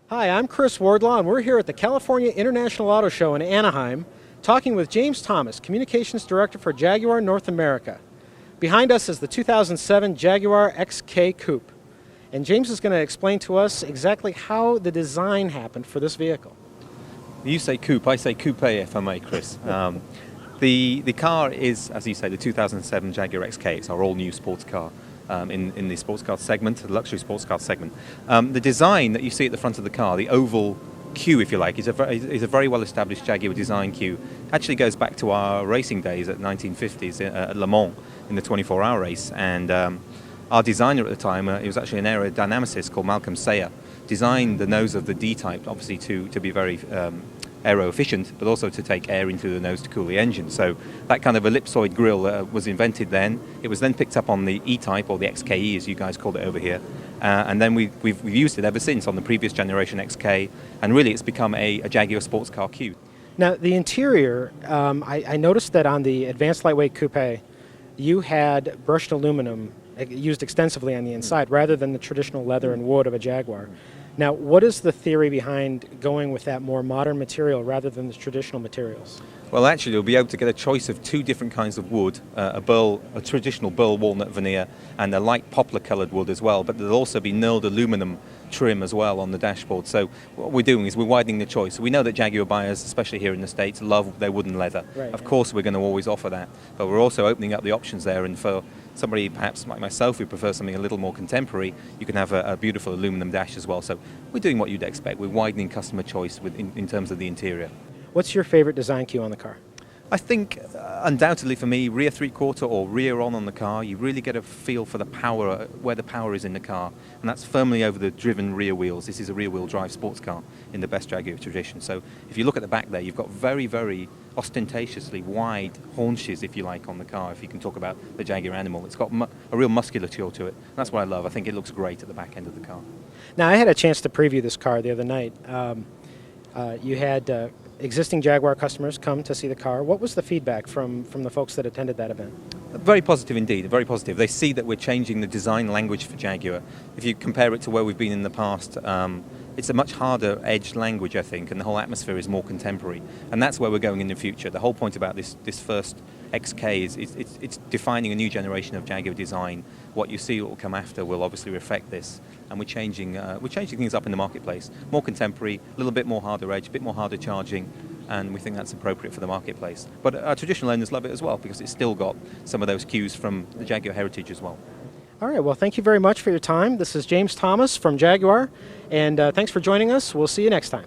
Hi, I'm Chris Wardlaw, and we're here at the California International Auto Show in Anaheim, talking with James Thomas, Communications Director for Jaguar North America. Behind us is the 2007 Jaguar XK Coupe, and James is going to explain to us exactly how the design happened for this vehicle. You say coupe, I say coupe if I may, Chris. The car is, as you say, the 2007 Jaguar XK. It's our all-new sports car in the sports car segment, the luxury sports car segment. The design that you see at the front of the car, the oval queue, if you like, is a very well-established Jaguar design queue. Actually goes back to our racing days at 1950s at Le Mans in the 24-hour race. And our designer at the time, it was actually an aerodynamicist called Malcolm Sayer, designed the nose of the D-Type, obviously to be very aero efficient, but also to take air into the nose to cool the engine. So that kind of ellipsoid grille was invented then. It was then picked up on the E-Type, or the XKE as you guys called it over here. And then we've used it ever since on the previous generation XK, and really it's become a Jaguar sports car queue. Now, the interior, I noticed that on the Advanced Lightweight Coupe, you had brushed aluminum used extensively on the inside rather than the traditional leather and wood of a Jaguar. Now, what is the theory behind going with that more modern material rather than the traditional materials? Well, actually, you'll be able to get a choice of two different kinds of wood, a traditional burl walnut veneer and a light poplar-coloured wood as well, but there'll also be knurled aluminum trim as well on the dashboard. So what we're doing is we're widening the choice. We know that Jaguar buyers, especially here in the States, love their wooden leather. Right, of course, we're going to always offer that, but we're also opening up the options there, and for somebody perhaps like myself who prefers something a little more contemporary, you can have a beautiful aluminum dash as well. So we're doing what you'd expect. We're widening customer choice in terms of the interior. What's your favorite design cue on the car? I think undoubtedly for me, rear three-quarter or rear on the car, you really get a feel for the power, where the power is in the car, and that's firmly over the driven rear wheels. This is a rear-wheel drive sports car in the best Jaguar tradition. So if you look at the back there, you've got very, very ostentatiously wide haunches, if you like, on the car, if you can talk about the Jaguar animal. It's got a real musculature to it. And that's what I love. I think it looks great at the back end of the car. Now, I had a chance to preview this car the other night. You had existing Jaguar customers come to see the car. What was the feedback from the folks that attended that event? Very positive indeed, very positive. They see that we're changing the design language for Jaguar. If you compare it to where we've been in the past, it's a much harder edged language, I think, and the whole atmosphere is more contemporary. And that's where we're going in the future. The whole point about this first XK is it's defining a new generation of Jaguar design. What you see will come after will obviously reflect this. And we're changing things up in the marketplace. More contemporary, a little bit more harder edge, a bit more harder charging, and we think that's appropriate for the marketplace. But our traditional owners love it as well, because it's still got some of those cues from the Jaguar heritage as well. All right, well, thank you very much for your time. This is James Thomas from Jaguar, and thanks for joining us. We'll see you next time.